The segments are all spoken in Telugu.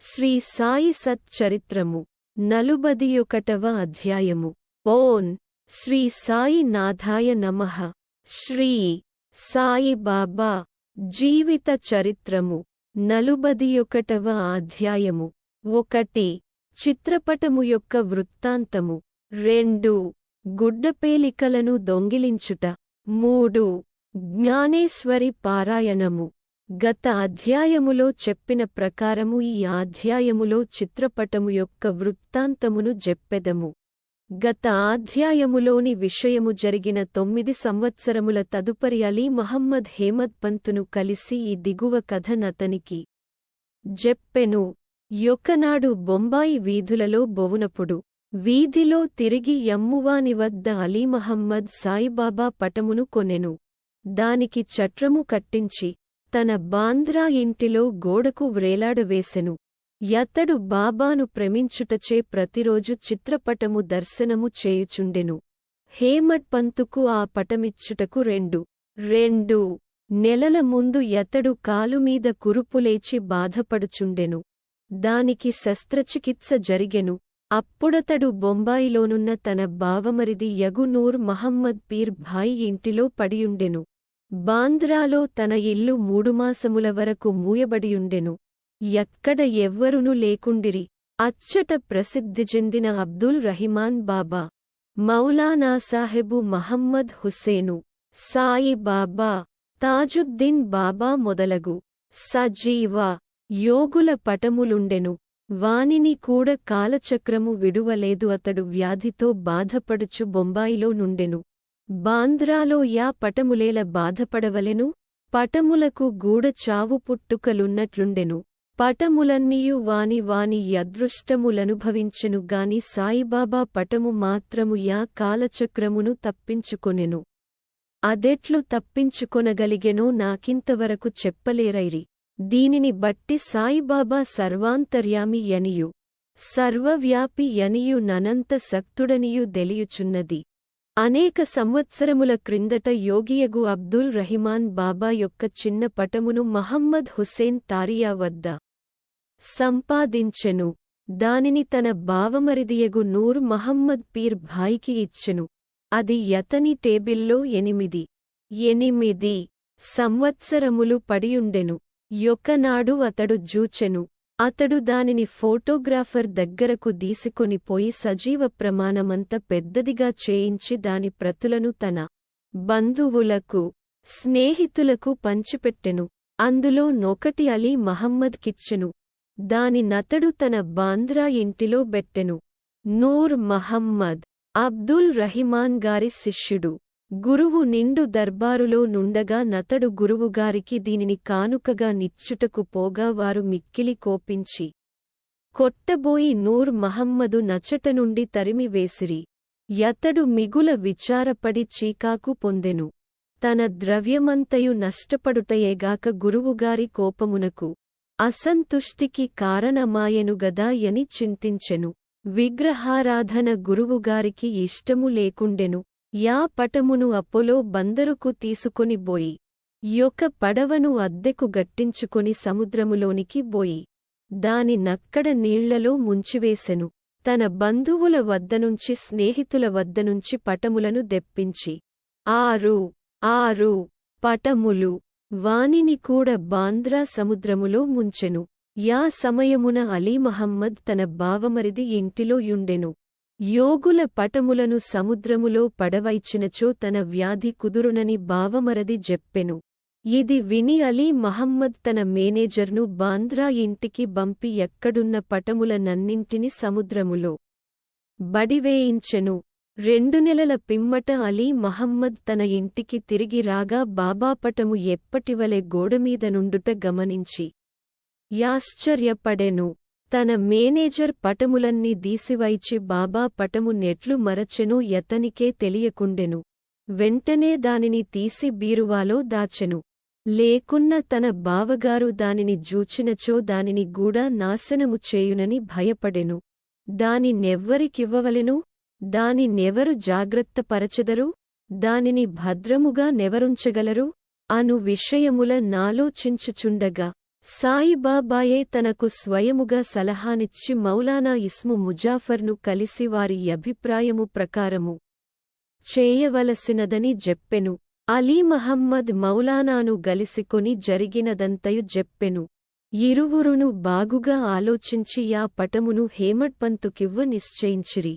శ్రీ సాయి సత్ చరిత్రము 41వ అధ్యాయము. ఓం శ్రీ సాయి నాథాయ నమః. శ్రీ సాయి బాబా జీవిత చరిత్రము 41వ అధ్యాయము. 1. చిత్రపటము యొక్క వృత్తాంతము. 2. గుడ్డపేలికలను దొంగిలించుట. 3. జ్ఞానేశ్వరి పారాయణము. గత అధ్యాయములో చెప్పిన ప్రకారము ఈ అధ్యాయములో చిత్రపటము యొక్క వృత్తాంతమును చెప్పెదము. గత అధ్యాయములోని విషయము జరిగిన 9 సంవత్సరముల తదుపరి అలీ మహమ్మద్ హేమద్ పంతును కలిసి ఈ దిగువ కథ నతనికి చెప్పెను. యొక్కనాడు బొంబాయి వీధులలో బొవునప్పుడు వీధిలో తిరిగి యమ్మువాని వద్ద అలీ మహమ్మద్ సాయిబాబా పటమును కొనెను. దానికి చట్రము కట్టించి తన బాంద్రా ఇంటిలో గోడకు వ్రేలాడవేసెను. యతడు బాబాను ప్రేమించుటచే ప్రతిరోజు చిత్రపటము దర్శనము చేయుచుండెను. హేమడ్ పంతుకు ఆ పటమిచ్చుటకు 2 నెలల ముందు యతడు కాలుమీద కురుపులేచి బాధపడుచుండెను. దానికి శస్త్రచికిత్స జరిగెను. అప్పుడతడు బొంబాయిలోనున్న తన బావమరిది యగు నూర్ మహమ్మద్ పీర్ భాయి ఇంటిలో పడియుండెను. బాంద్రాలో తన ఇల్లు 3 మాసముల వరకు మూయబడియుండెను. ఎక్కడ ఎవ్వరునూ లేకుండిరి. అచ్చట ప్రసిద్ధి చెందిన అబ్దుల్ రహిమాన్ బాబా, మౌలానా సాహెబు మహమ్మద్ హుస్సేను, సాయి బాబా, తాజుద్దీన్ బాబా మొదలగు సజీవ యోగుల పటములుండెను. వానిని కూడా కాలచక్రము విడువలేదు. అతడు వ్యాధితో బాధపడుచు బొంబాయిలో నుండెను. బాంద్రాలో యా పటములేల బాధపడవలెను? పటములకు గూడ చావు పుట్టుకలున్నట్లుండెను. పటములన్నీయు వాని అదృష్టములనుభవించెను గాని సాయిబాబా పటము మాత్రము యా కాలచక్రమును తప్పించుకొనెను. అదెట్లు తప్పించుకొనగలిగెనో నాకింతవరకు చెప్పలేరైరి. దీనిని బట్టి సాయిబాబా సర్వాంతర్యామి యనియు సర్వవ్యాపి యనియు ననంత సక్తుడనియు దెలియుచున్నది. అనేక సంవత్సరముల క్రిందట యోగియగు అబ్దుల్ రహిమాన్ బాబా యొక్క చిన్న పటమును మహమ్మద్ హుస్సేన్ తారియా వద్ద సంపాదించెను. దానిని తన బావమరిదియగు నూర్ మహమ్మద్ పీర్ భాయికి ఇచ్చెను. అది యతని టేబిల్లో 8 సంవత్సరములు పడియుండెను. యొక్కనాడు అతడు జూచెను. అతడు దానిని ఫోటోగ్రాఫర్ దగ్గరకు దీసుకొనిపోయి సజీవ ప్రమాణమంత పెద్దదిగా చేయించి దాని ప్రతులను తన బంధువులకు స్నేహితులకు పంచిపెట్టెను. అందులో నొకటి అలీ మహమ్మద్ కిచ్చెను. దాని నతడు తన బాంద్రా ఇంటిలో బెట్టెను. నూర్ మహమ్మద్ అబ్దుల్ రహిమాన్ గారి శిష్యుడు. గురువు నిండు దర్బారులో నుండగా నతడు గురువుగారికి దీనిని కానుకగా నిచ్చుటకు పోగా వారు మిక్కిలి కోపించి కొట్టబోయి నూర్ మహమ్మదు నచట నుండి తరిమివేసిరి. యతడు మిగుల విచారపడి చీకాకు పొందెను. తన ద్రవ్యమంతయు నష్టపడుటయేగాక గురువుగారి కోపమునకు అసంతుష్టికి కారణమాయెను గదా యని చింతించెను. విగ్రహారాధన గురువుగారికి ఇష్టము లేకుండెను. యా పటమును అపోలో బందరుకు తీసుకొని బోయి యొక్క పడవను అద్దెకు గట్టించుకొని సముద్రములోనికి బోయి దాని నక్కడ నీళ్లలో ముంచివేసెను. తన బంధువుల వద్దనుంచి స్నేహితుల వద్దనుంచి పటములను దెప్పించి 6 పటములు వానిని కూడా బాంద్రా సముద్రములో ముంచెను. యా సమయమున అలీ మహమ్మద్ తన బావమరిది ఇంటిలో యుండెను. యోగుల పటములను సముద్రములో పడవైచినచో తన వ్యాధి కుదురునని బావమరది జెప్పెను. ఇది విని అలీ మహమ్మద్ తన మేనేజర్ను బాంద్రా ఇంటికి బంపి ఎక్కడున్న పటములనన్నింటిని సముద్రములో బడివేయించెను. 2 నెలల పిమ్మట అలీ మహమ్మద్ తన ఇంటికి తిరిగి రాగా బాబా పటము ఎప్పటివలె గోడమీద నుండుట గమనించి యాశ్చర్యపడెను. తన మేనేజర్ పటములన్నీ దీసివైచి బాబా పటము నెట్లు మరచెనో యతనికే తెలియకుండెను. వెంటనే దానిని తీసి బీరువాలో దాచెను. లేకున్న తన బావగారు దానిని జూచినచో దానిని గూడా నాశనము చేయునని భయపడెను. దాని నెవ్వరికివ్వవలెను? దాని నెవరు జాగ్రత్తపరచెదరు? దానిని భద్రముగా నెవరుంచగలరు? అను విషయముల నాలోచించుచుండగా సాయిబాబాయే తనకు స్వయముగా సలహానిచ్చి మౌలానా ఇస్ము ముజాఫర్ను కలిసి వారి అభిప్రాయము ప్రకారము చేయవలసినదని జెప్పెను. అలీ మహమ్మద్ మౌలానాను గలిసికొని జరిగినదంతయు జెప్పెను. ఇరువురును బాగుగా ఆలోచించి యా పటమును హేమడ్పంతుకివ్వ నిశ్చయించిరి.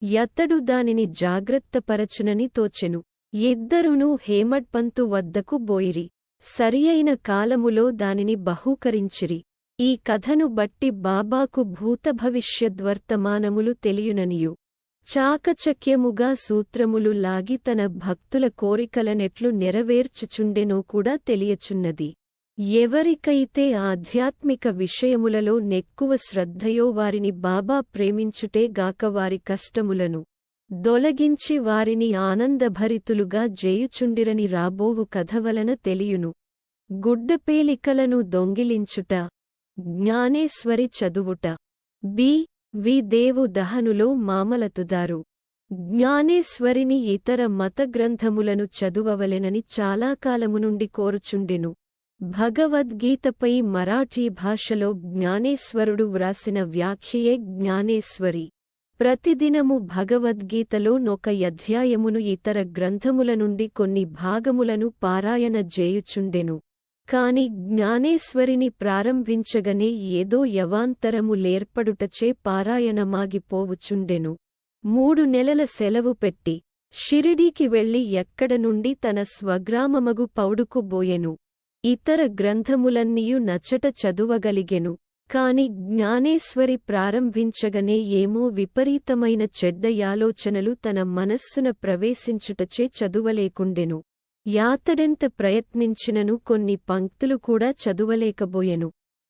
యతడు దానిని జాగ్రత్తపరచునని తోచెను. ఇద్దరునూ హేమడ్పంతు వద్దకు బోయిరి. సరియైన కాలములో దానిని బహూకరించిరి. ఈ కథను బట్టి బాబాకు భూతభవిష్యద్వర్తమానములు తెలియుననియు చాకచక్యముగా సూత్రములు లాగి తన భక్తుల కోరికలనెట్లు నెరవేర్చుచుండెనో కూడా తెలియచున్నది. ఎవరికైతే ఆధ్యాత్మిక విషయములలో నెక్కువ శ్రద్ధయో వారిని బాబా ప్రేమించుటే గాక వారి కష్టములను దొలగించి వారిని ఆనందభరితులుగా జేయుచుండిరని రాబోవు కథవలన తెలియును. గుడ్డపేలికలను దొంగిలించుట, జ్ఞానేశ్వరి చదువుట. వి దేవు దహనులో మామలతుదారు. జ్ఞానేశ్వరిని ఇతర మతగ్రంథములను చదువవలెనని చాలా కాలము నుండి కోరుచుండెను. భగవద్గీతపై మరాఠీ భాషలో జ్ఞానేశ్వరుడు వ్రాసిన వ్యాఖ్యయే జ్ఞానేశ్వరి. ప్రతిదినము భగవద్గీతలో నొక అధ్యాయమును ఇతర గ్రంథముల నుండి కొన్ని భాగములను పారాయణ జేయుచుండెను. కాని జ్ఞానేశ్వరిని ప్రారంభించగనే ఏదో యవాంతరము లేర్పడుటచే పారాయణమాగిపోవుచుండెను. 3 నెలల సెలవు పెట్టి షిరిడీకి వెళ్లి ఎక్కడ నుండి తన స్వగ్రామమగు పౌడుకు బోయెను. ఇతర గ్రంథములన్నీయు నచ్చట చదువగలిగెను. కాని జ్ఞానేశ్వరి ప్రారంభించగనే ఏమో విపరీతమైన చెడ్డ యాలోచనలు తన మనస్సున ప్రవేశించుటచే చదువలేకుండెను. యాతడెంత ప్రయత్నించినను కొన్ని పంక్తులు కూడా చదువలేకబోయెను.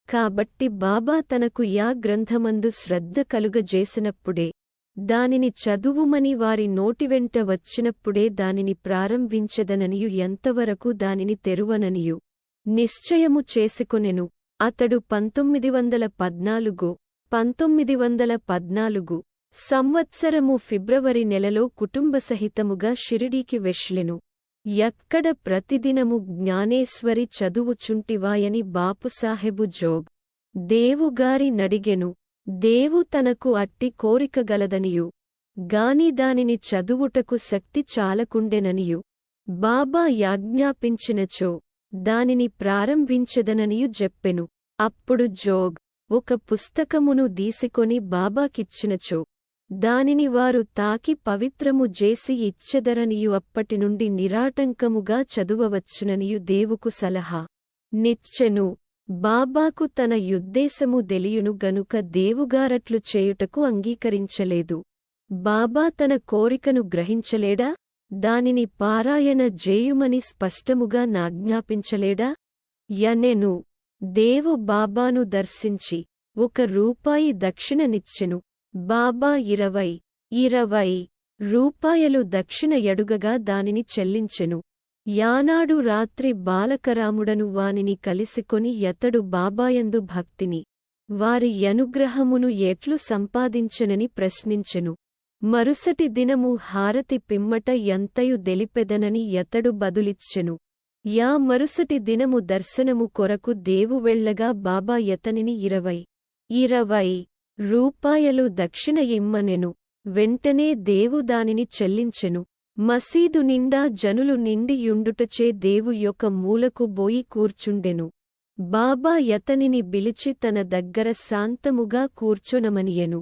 కాబట్టి బాబా తనకు యా గ్రంథమందు శ్రద్ధ కలుగజేసినప్పుడే దానిని చదువుమని వారి నోటివెంట వచ్చినప్పుడే దానిని ప్రారంభించెదననియు ఎంతవరకు దానిని తెరువననియు నిశ్చయము చేసుకొనెను. అతడు 1914 సంవత్సరము ఫిబ్రవరి నెలలో కుటుంబసహితముగా షిరిడీకి వెష్లెను. ఎక్కడ ప్రతిదినము జ్ఞానేశ్వరి చదువుచుంటివాయని బాపుసాహెబు జోగ్ దేవుగారి నడిగెను. దేవు తనకు అట్టి కోరికగలదనియు గాని దానిని చదువుటకు శక్తి చాలకుండెననియు బాబా యాజ్ఞాపించినచో దానిని ప్రారంభించెదననియు జెప్పెను. అప్పుడు జోగ్ ఒక పుస్తకమును దీసికొని బాబాకిచ్చినచో దానిని వారు తాకి పవిత్రము జేసి ఇచ్చెదరనియు అప్పటినుండి నిరాటంకముగా చదువవచ్చుననియు దేవుకు సలహా నిచ్చెను. బాబాకు తన యుద్దేశము దెలియును గనుక దేవుగారట్లు చేయుటకు అంగీకరించలేదు. బాబా తన కోరికను గ్రహించలేడా? దానిని పారాయణ జేయుమని స్పష్టముగా నాజ్ఞాపించలేడా? యనెను. దేవు బాబాను దర్శించి 1 రూపాయి దక్షిణనిచ్చెను. బాబా 20 రూపాయలు దక్షిణ ఎడుగగా దానిని చెల్లించెను. యానాడు రాత్రి బాలకరాముడను వానిని కలిసికొని యతడు బాబాయందు భక్తిని వారి యనుగ్రహమును ఎట్లు సంపాదించెనని ప్రశ్నించెను. మరుసటి దినము హారతి పిమ్మట ఎంతయు దెలిపెదనని యతడు బదులిచ్చెను. యా మరుసటి దినము దర్శనము కొరకు దేవు వెళ్ళగా బాబా యతనిని 20 రూపాయలు దక్షిణ ఇమ్మనెను. వెంటనే దేవు దానిని చెల్లించెను. మసీదు నిండా జనులు నిండియుండుటచే దేవు యొక్క మూలకు బోయి కూర్చుండెను. బాబా యతనిని బిలిచి తన దగ్గర శాంతముగా కూర్చొనమనియెను.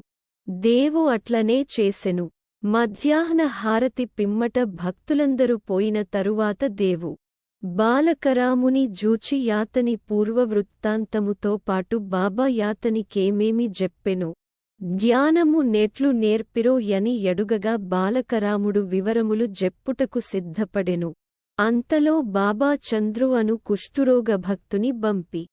దేవు అట్లనే చేసెను. మధ్యాహ్న హారతి పిమ్మట భక్తులందరూ పోయిన తరువాత దేవు బాలకరాముని జూచి యాతని పూర్వవృత్తాంతముతో పాటు బాబా యాతనికేమేమి జెప్పెనో జ్ఞానము నెట్లు నేర్పిరో యని ఎడుగగా బాలకరాముడు వివరములు జెప్పుటకు సిద్ధపడెను. అంతలో బాబా చంద్రు అను కుష్ఠురోగ భక్తుని బంపి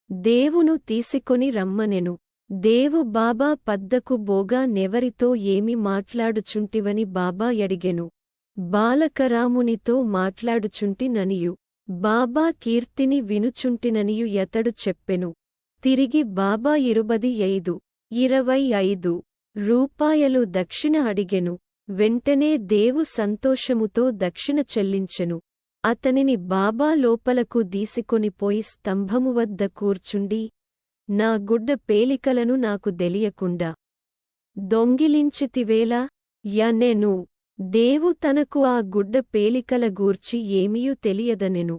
దేవును తీసుకొని రమ్మనెను. దేవు బాబా పద్దకు బోగా నెవరితో ఏమి మాట్లాడుచుంటివని బాబా యడిగెను. బాలకరామునితో మాట్లాడుచుంటిననియు బాబా కీర్తిని వినుచుంటిననియు యతడు చెప్పెను. తిరిగి బాబా 25 రూపాయలు దక్షిణ అడిగెను. వెంటనే దేవు సంతోషముతో దక్షిణ చెల్లించెను. అతనిని బాబా లోపలకు దీసికొనిపోయి స్తంభము వద్ద కూర్చుండి నా గుడ్డ పేలికలను నాకు దెలియకుండా దొంగిలించితివేలా యనెను. దేవు తనకు ఆ గుడ్డ పేలికల గూర్చి ఏమియూ తెలియదనెను.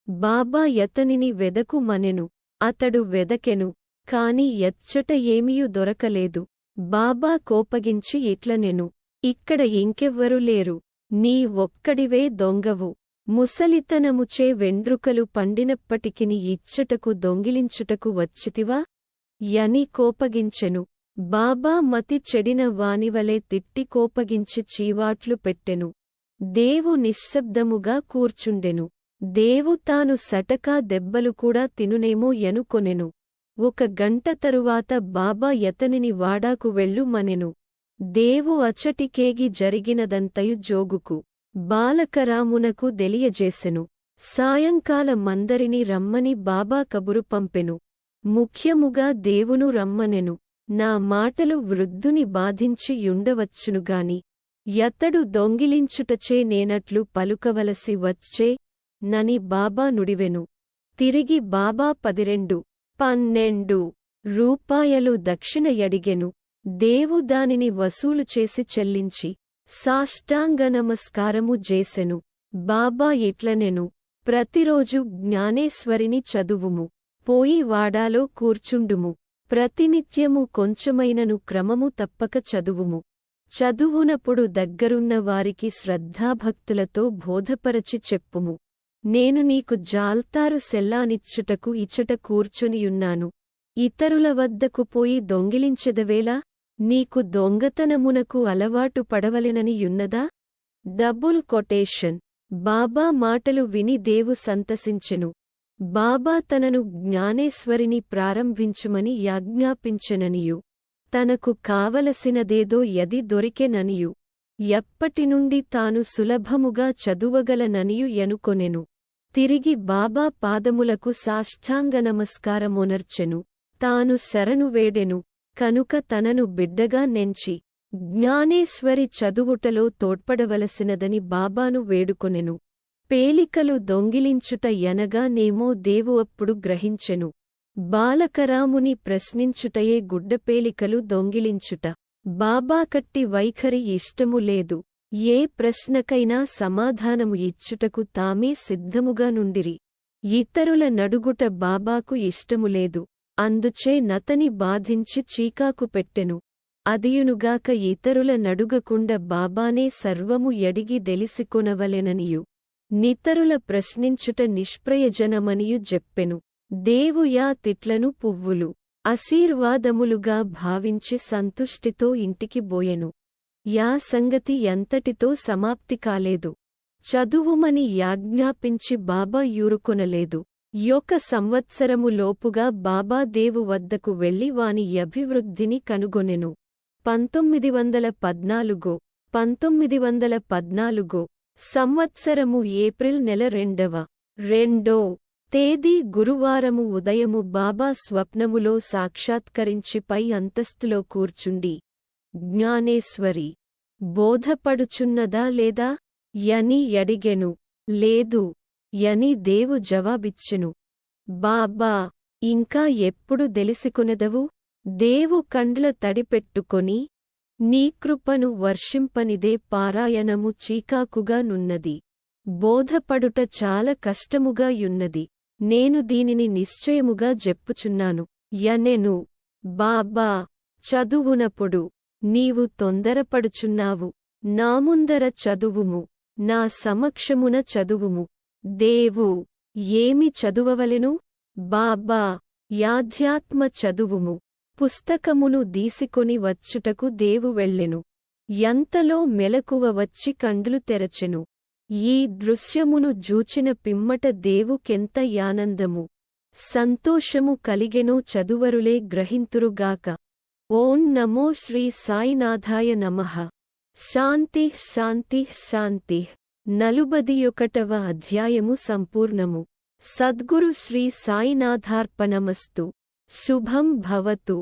బాబా యతనిని వెదకుమనెను. అతడు వెదకెను, కాని ఎచ్చట ఏమియూ దొరకలేదు. బాబా కోపగించి ఇట్లనెను, ఇక్కడ ఇంకెవ్వరు లేరు, నీ ఒక్కడివే దొంగవు. ముసలితనముచే వెండ్రుకలు పండినప్పటికిని ఇచ్చటకు దొంగిలించుటకు వచ్చితివా యని కోపగించెను. బాబా మతి చెడిన వానివలే తిట్టి కోపగించి చీవాట్లు పెట్టెను. దేవు నిశ్శబ్దముగా కూర్చుండెను. దేవు తాను సటకా దెబ్బలు కూడా తినునేమో యనుకొనెను. 1 గంట తరువాత బాబా యతనిని వాడాకు వెళ్ళుమనెను. దేవు అచటికేగి జరిగినదంతయు జోగుకు బాలకరామునకు దెలియజేసెను. సాయంకాలమందరినీ రమ్మని బాబా కబురు పంపెను. ముఖ్యముగా దేవును రమ్మనెను. నా మాటలు వృద్ధుని బాధించి యుండవచ్చునుగాని యతడు దొంగిలించుటచే నేనట్లు పలుకవలసి వచ్చే నని బాబా నుడివెను. తిరిగి బాబా 12 రూపాయలు దక్షిణ యడిగెను. దేవు దానిని వసూలు చేసి చెల్లించి సాష్టాంగ నమస్కారము జేసెను. బాబా ఇట్లనెను, ప్రతిరోజు జ్ఞానేశ్వరిని చదువుము, పోయి వాడాలో కూర్చుండుము. ప్రతినిత్యము కొంచెమైనను క్రమము తప్పక చదువుము. చదువునప్పుడు దగ్గరున్న వారికి శ్రద్ధాభక్తులతో బోధపరచి చెప్పుము. నేను నీకు జాల్తారు సెల్లానిచ్చుటకు ఇచ్చట కూర్చునియున్నాను. ఇతరుల వద్దకు పోయి దొంగిలించెదవేలా? నీకు దొంగతనమునకు అలవాటు పడవలెనని యున్నదా? Double quotation. బాబా మాటలు విని దేవు సంతసించెను. బాబా తనను జ్ఞానేశ్వరిని ప్రారంభించుమని యాజ్ఞాపించెననియు, తనకు కావలసినదేదో యది దొరికెననియు, ఎప్పటినుండి తాను సులభముగా చదువగలననియు యనుకొనెను. తిరిగి బాబా పాదములకు సాష్టాంగ నమస్కారమొనర్చెను. తాను శరణు వేడెను కనుక తనను బిడ్డగా నెంచి జ్ఞానేశ్వరి చదువుటలో తోడ్పడవలసినదని బాబాను వేడుకొనెను. పేలికలు దొంగిలించుట యనగా నేమో దేవు అప్పుడు గ్రహించెను. బాలకరాముని ప్రశ్నించుటయే గుడ్డపేలికలు దొంగిలించుట. బాబా కట్టి వైఖరి ఇష్టము లేదు. ఏ ప్రశ్నకైనా సమాధానము ఇచ్చుటకు తామే సిద్ధముగా నుండిరి. ఇతరుల నడుగుట బాబాకు ఇష్టములేదు. అందుచే నతని బాధించి చీకాకు పెట్టెను. అదియునుగాక ఇతరుల నడుగకుండ బాబానే సర్వము యడిగి దెలిసికొనవలెననియు, నితరుల ప్రశ్నించుట నిష్ప్రయజనమనియు జెప్పెను. దేవు యా తిట్లను పువ్వులు ఆశీర్వాదములుగా భావించి సంతుష్టితో ఇంటికి బోయెను. యా సంగతి ఎంతటితో సమాప్తి కాలేదు. చదువుమని యాజ్ఞాపించి బాబా యూరుకొనలేదు. 1 సంవత్సరము లోపుగా బాబా దేవు వద్దకు వెళ్లి వాని అభివృద్ధిని కనుగొనెను. 1914 సంవత్సరము ఏప్రిల్ నెల 2వ తేదీ గురువారము ఉదయము బాబా స్వప్నములో సాక్షాత్కరించి పై అంతస్తులో కూర్చుండి, జ్ఞానేశ్వరి బోధపడుచున్నదా లేదా యని యడిగెను. లేదు యని దేవు జవాబిచ్చెను. బాబా ఇంకా ఎప్పుడు దెలిసికొనెదవు? దేవు కండ్ల తడిపెట్టుకొని, నీ కృపను వర్షింపనిదే పారాయణము చీకాకుగా నున్నది. బోధపడుట చాలా కష్టముగా యున్నది. నేను దీనిని నిశ్చయముగా జెప్పుచున్నాను యనెను. బాబా చదువునప్పుడు నీవు తొందరపడుచున్నావు. నా ముందర చదువుము, నా సమక్షమున చదువుము. దేవు ఏమి చదువవలెను? బాబా యాధ్యాత్మ చదువుము. పుస్తకమును దీసికొని వచ్చుటకు దేవు వెళ్ళెను. యంతలో మెలకువ వచ్చి కండ్లు తెరచెను. ఈ దృశ్యమును జూచిన పిమ్మట దేవుకెంత యానందము, సంతోషము కలిగెనో చదువరులే గ్రహింతురుగాక. ఓం నమో శ్రీ సాయినాథాయ నమః. శాంతి శాంతి శాంతి. 41వ అధ్యాయము సంపూర్ణము. సద్గురు శ్రీ సాయినాథార్పణమస్తు. శుభం భవతు.